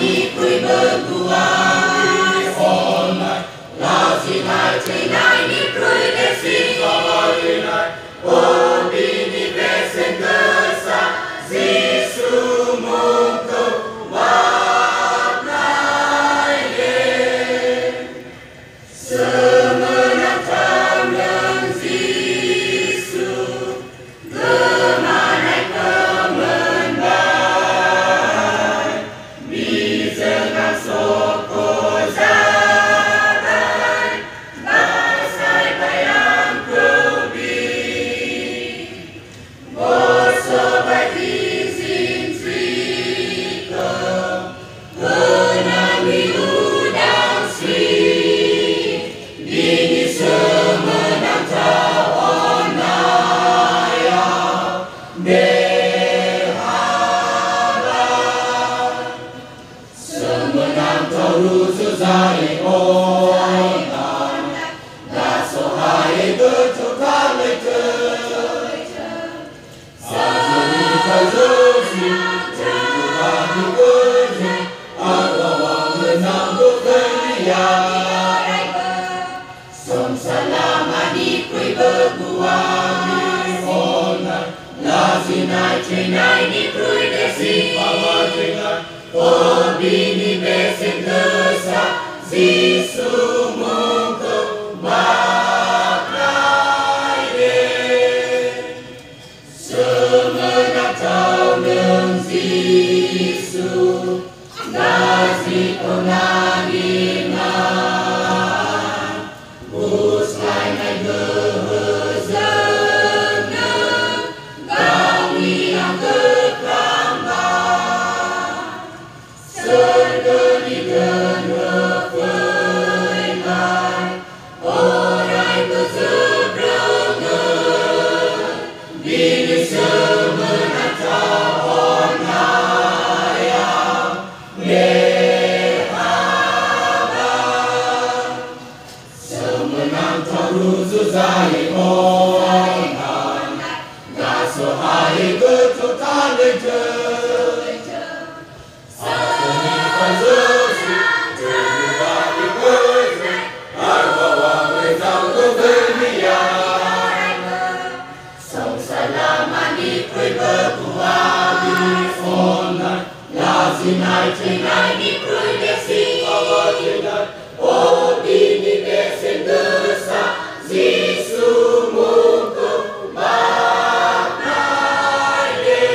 di cui berbuah la sinai cenai di cui desi o bini besen kesa zisu mungku waknai ye semenang tamang zisu gemanai kemenbai bizengan soko zabai basai bayang kubi bosobat izin triko kenami udang sri dini semenang tawon naya berhabat semenang torusu zai onan daso hai betul kali Azali kazosi Tuhan berzi Agawang lenang berkeria Som selama di kui berbuang di onan Lazinai cenai di kui desi Bawa cenai Oh bini besen desa Zisu mungku bakrai ye semenang tahun Zisu Gazi pengaginan Buslai naik gehezena Gawi yang kekamban Sergeni genepaiman Orang bersebrangan Bini semenang tahun hayam berhabat semenang taruzu zai onan gaso hai betul kali Asani kazosi Terbuka di berzi Agawang lenang berkeria Som selama di kui berbuah di onan Lazinai cenai di kui desi Oh bini besen desa Zisu mungku baknai ye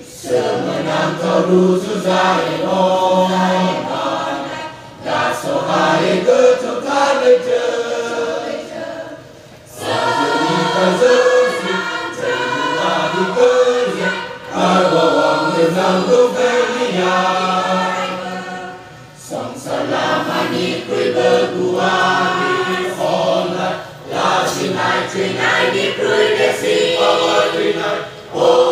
semenang torusu zai onan Daso hai betul kali Azali kazosi Terbuka di berzi Agawang lenang berkeria Som selama di kui berbuah di onan Lazinai cenai di kui desi Oh